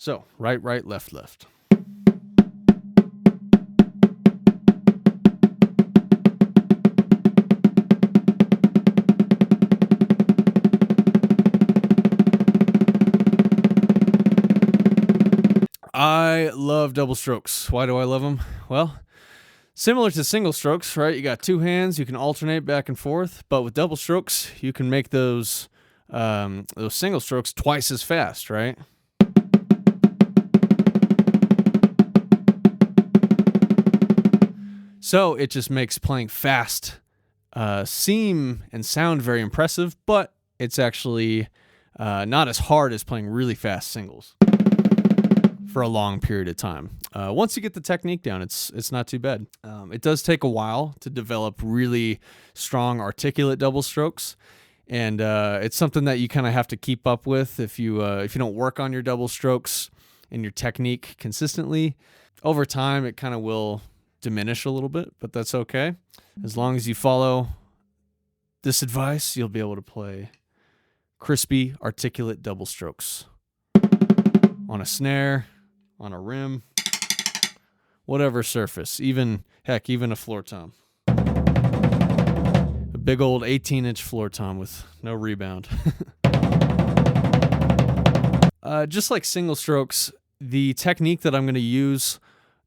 So right, right, left, left. I love double strokes. Why do I love them? Well, similar to single strokes, right? You got two hands, you can alternate back and forth, but with double strokes, you can make those single strokes twice as fast, right? So it just makes playing fast seem and sound very impressive, but it's actually not as hard as playing really fast singles for a long period of time. Once you get the technique down, it's not too bad. It does take a while to develop really strong articulate double strokes, and it's something that you kind of have to keep up with if you don't work on your double strokes and your technique consistently. Over time, it kind of will diminish a little bit, but that's okay. As long as you follow this advice, you'll be able to play crispy, articulate double strokes on a snare, on a rim, whatever surface, even a floor tom. A big old 18-inch floor tom with no rebound. Just like single strokes, the technique that I'm going to use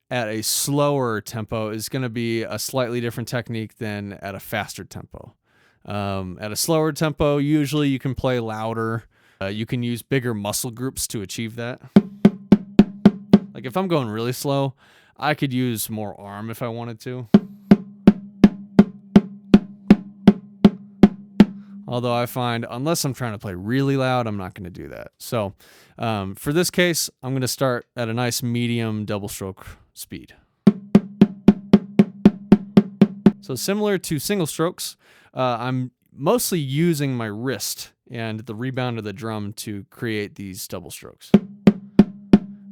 at a slower tempo is going to be a slightly different technique than at a faster tempo. At a slower tempo, usually you can play louder. You can use bigger muscle groups to achieve that. Like if I'm going really slow, I could use more arm if I wanted to. Although I find, unless I'm trying to play really loud, I'm not going to do that. So for this case, I'm going to start at a nice medium double stroke speed. So similar to single strokes, I'm mostly using my wrist and the rebound of the drum to create these double strokes.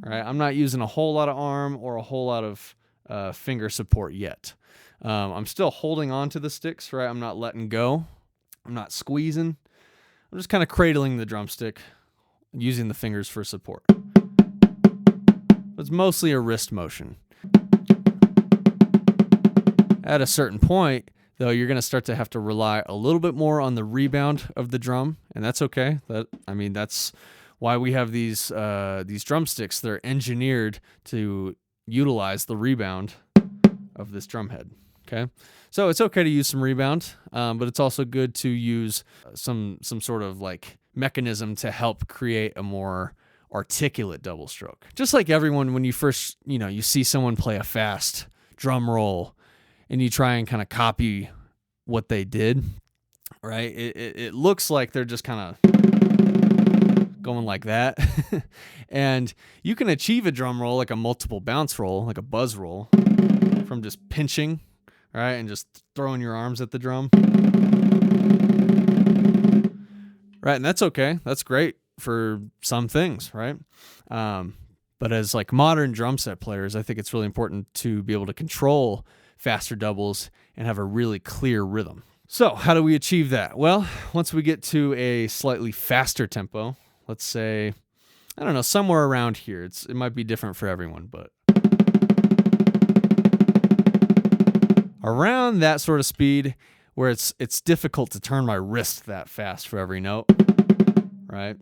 All right, I'm not using a whole lot of arm or a whole lot of finger support yet. I'm still holding on to the sticks, right? I'm not letting go. I'm not squeezing. I'm just kind of cradling the drumstick, using the fingers for support. It's mostly a wrist motion. At a certain point, though, you're going to start to have to rely a little bit more on the rebound of the drum, and that's okay. That's why we have these drumsticks. They're engineered to utilize the rebound of this drum head. Okay, so it's okay to use some rebound, but it's also good to use some sort of like mechanism to help create a more articulate double stroke. Just like everyone, when you first, you see someone play a fast drum roll and you try and kind of copy what they did, right? It looks like they're just kind of going like that. And you can achieve a drum roll, like a multiple bounce roll, like a buzz roll, from just pinching, right, and just throwing your arms at the drum. Right, and that's okay. That's great for some things, right? But as like modern drum set players, I think it's really important to be able to control faster doubles and have a really clear rhythm. So how do we achieve that? Well, once we get to a slightly faster tempo, let's say, I don't know, somewhere around here. It might be different for everyone, but around that sort of speed where it's difficult to turn my wrist that fast for every note, right?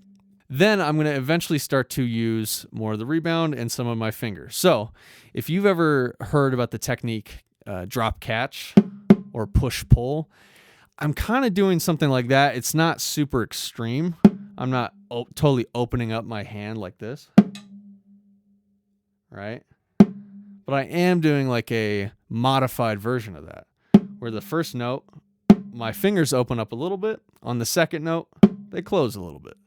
Then I'm going to eventually start to use more of the rebound and some of my fingers. So if you've ever heard about the technique drop catch or push pull, I'm kind of doing something like that. It's not super extreme. I'm not totally opening up my hand like this, right? But I am doing like a modified version of that, where the first note, my fingers open up a little bit. On the second note, they close a little bit.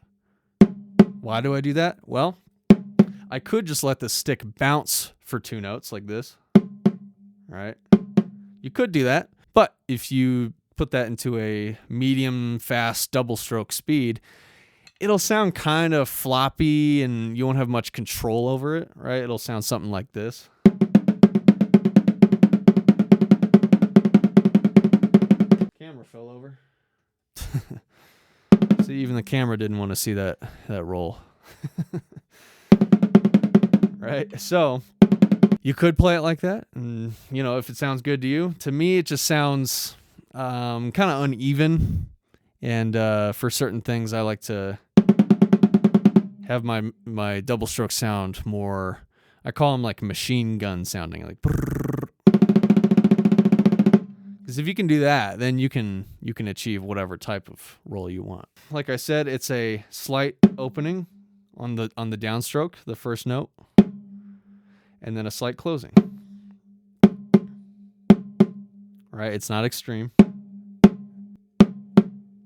Why do I do that? Well, I could just let the stick bounce for two notes like this, right? You could do that, but if you put that into a medium fast double stroke speed, it'll sound kind of floppy and you won't have much control over it, right? It'll sound something like this. Camera fell over. See, even the camera didn't want to see that roll. right? So you could play it like that, and you know, if it sounds good to you. To me, it just sounds kind of uneven, and for certain things, I like to have my double stroke sound more. I call them like machine gun sounding, like. Because if you can do that, then you can achieve whatever type of roll you want. Like I said, it's a slight opening on the downstroke, the first note, and then a slight closing. Right? It's not extreme.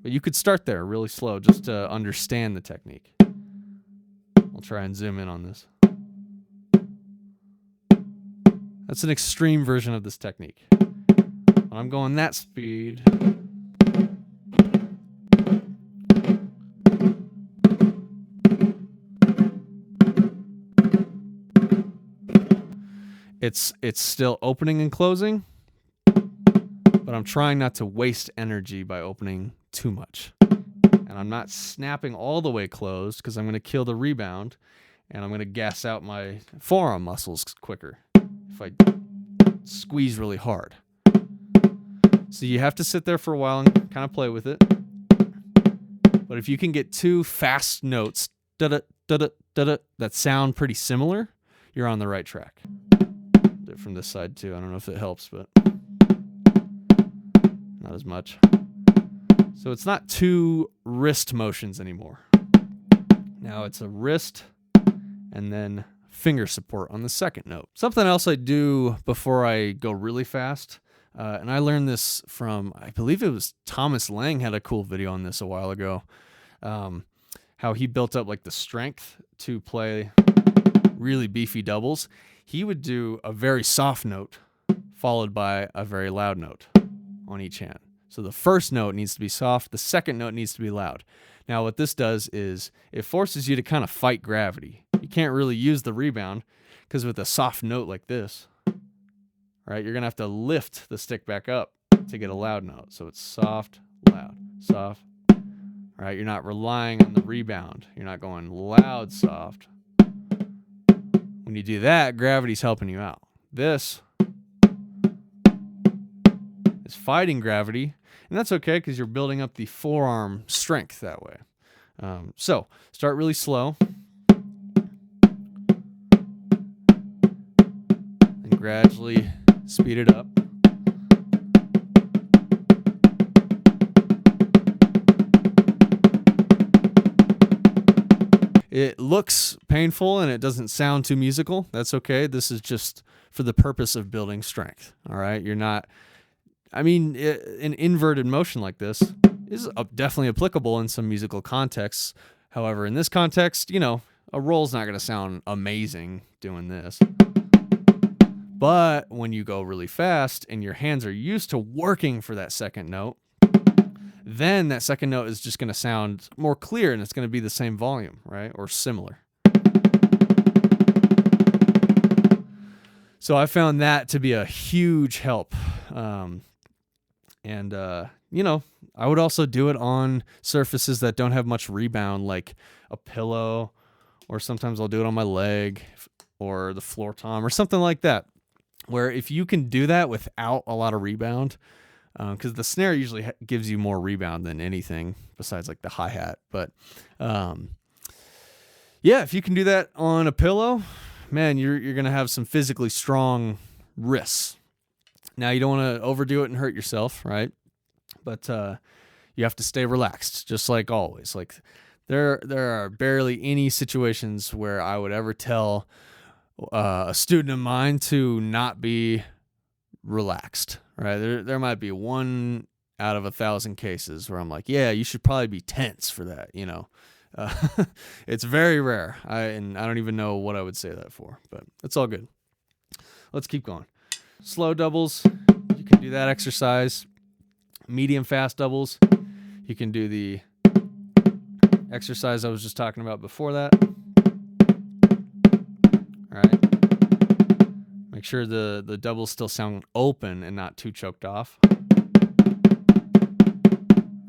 But you could start there really slow just to understand the technique. I'll try and zoom in on this. That's an extreme version of this technique. When I'm going that speed, it's still opening and closing, but I'm trying not to waste energy by opening too much. And I'm not snapping all the way closed because I'm going to kill the rebound, and I'm going to gas out my forearm muscles quicker if I squeeze really hard. So you have to sit there for a while and kind of play with it. But if you can get two fast notes that sound pretty similar, you're on the right track. Do it from this side too. I don't know if it helps, but not as much. So it's not two wrist motions anymore. Now it's a wrist and then finger support on the second note. Something else I do before I go really fast, and I learned this from, I believe it was Thomas Lang had a cool video on this a while ago, how he built up like the strength to play really beefy doubles. He would do a very soft note followed by a very loud note on each hand. So the first note needs to be soft, the second note needs to be loud. Now what this does is it forces you to kind of fight gravity. You can't really use the rebound because with a soft note like this, right, you're going to have to lift the stick back up to get a loud note. So it's soft, loud, soft, right? You're not relying on the rebound. You're not going loud, soft. When you do that, gravity's helping you out. This is fighting gravity, and that's okay because you're building up the forearm strength that way. So start really slow and gradually speed it up. It looks painful and it doesn't sound too musical. That's okay. This is just for the purpose of building strength. All right. You're not, an inverted motion like this is definitely applicable in some musical contexts. However, in this context, a roll's not going to sound amazing doing this. But when you go really fast and your hands are used to working for that second note, then that second note is just going to sound more clear and it's going to be the same volume, right? Or similar. So I found that to be a huge help. I would also do it on surfaces that don't have much rebound, like a pillow, or sometimes I'll do it on my leg or the floor tom or something like that, where if you can do that without a lot of rebound, because the snare usually gives you more rebound than anything besides like the hi-hat. But if you can do that on a pillow, man, you're going to have some physically strong wrists. Now, you don't want to overdo it and hurt yourself, right? But you have to stay relaxed, just like always. Like there are barely any situations where I would ever tell a student of mine to not be relaxed, right? There might be 1 out of 1,000 cases where I'm like, yeah, you should probably be tense for that, It's very rare. I don't even know what I would say that for, but it's all good. Let's keep going. Slow doubles, you can do that exercise. Medium fast doubles, you can do the exercise I was just talking about before that. All right. Make sure the doubles still sound open and not too choked off.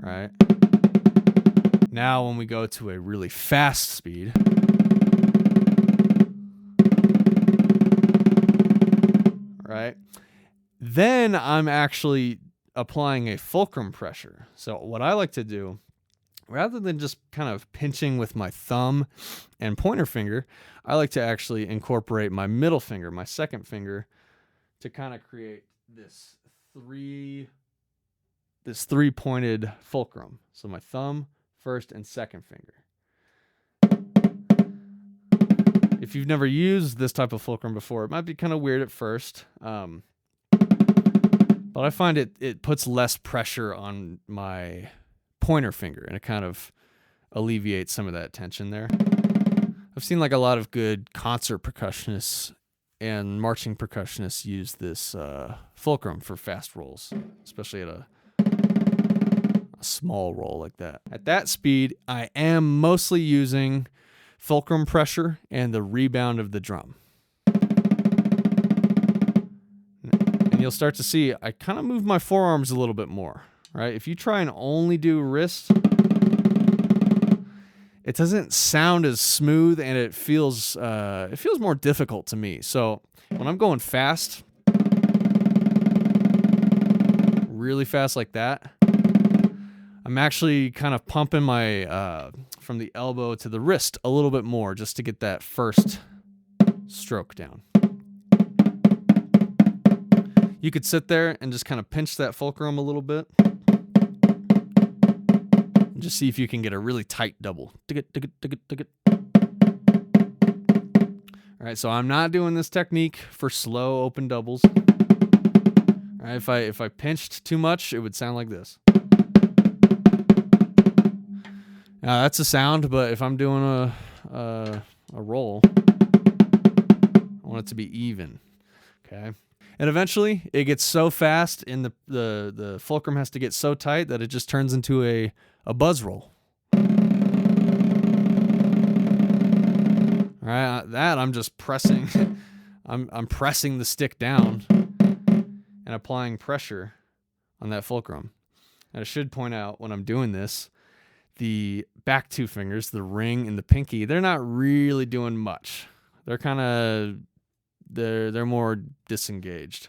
All right. Now when we go to a really fast speed, right? Then I'm actually applying a fulcrum pressure. So what I like to do, rather than just kind of pinching with my thumb and pointer finger, I like to actually incorporate my middle finger, my second finger, to kind of create this three-pointed fulcrum. So my thumb, first and second finger. If you've never used this type of fulcrum before, it might be kind of weird at first. But I find it puts less pressure on my pointer finger, and it kind of alleviates some of that tension there. I've seen like a lot of good concert percussionists and marching percussionists use this fulcrum for fast rolls, especially at a small roll like that. At that speed, I am mostly using fulcrum pressure and the rebound of the drum. And you'll start to see I kind of move my forearms a little bit more, right? If you try and only do wrist, it doesn't sound as smooth, and it feels more difficult to me. So when I'm going fast, really fast like that, I'm actually kind of pumping my from the elbow to the wrist a little bit more just to get that first stroke down. You could sit there and just kind of pinch that fulcrum a little bit and just see if you can get a really tight double. All right, so I'm not doing this technique for slow open doubles. All right, if I pinched too much, it would sound like this. Now that's a sound, but if I'm doing a roll, I want it to be even. Okay. And eventually it gets so fast and the fulcrum has to get so tight that it just turns into a buzz roll. All right, that I'm just pressing. I'm pressing the stick down and applying pressure on that fulcrum. And I should point out when I'm doing this, the back two fingers, the ring and the pinky, they're not really doing much. They're kind of they're more disengaged.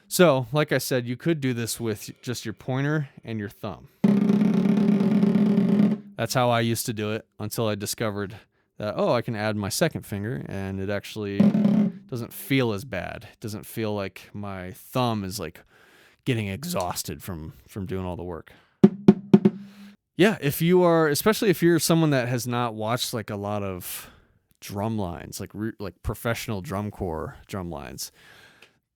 So, like I said, you could do this with just your pointer and your thumb. That's how I used to do it until I discovered that, I can add my second finger and it actually doesn't feel as bad. It doesn't feel like my thumb is like getting exhausted from doing all the work. Yeah, especially if you're someone that has not watched like a lot of drum lines, like professional drum corps drum lines,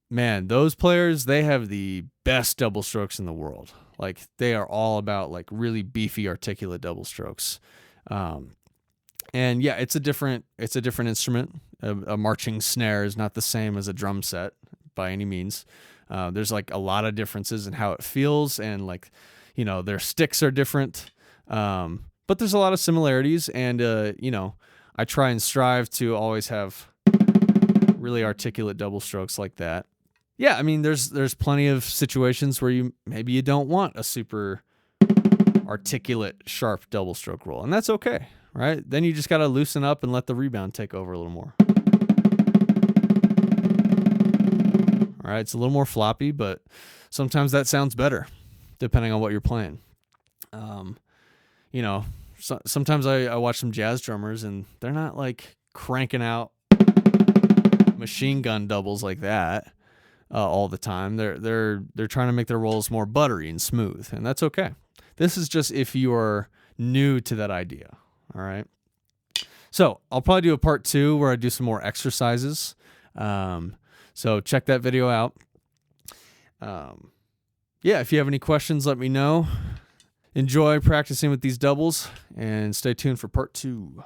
man, those players, they have the best double strokes in the world. Like they are all about like really beefy, articulate double strokes. And yeah, it's a different instrument. A marching snare is not the same as a drum set by any means. There's like a lot of differences in how it feels, and like, their sticks are different. But there's a lot of similarities, and I try and strive to always have really articulate double strokes like that. Yeah, I mean, there's plenty of situations where maybe you don't want a super articulate, sharp double stroke roll, and that's okay, right? Then you just got to loosen up and let the rebound take over a little more. All right, it's a little more floppy, but sometimes that sounds better, depending on what you're playing. Sometimes I watch some jazz drummers, and they're not like cranking out machine gun doubles like that all the time. They're trying to make their rolls more buttery and smooth, and that's okay. This is just if you are new to that idea. All right. So I'll probably do a part 2 where I do some more exercises. So check that video out. If you have any questions, let me know. Enjoy practicing with these doubles, and stay tuned for part 2.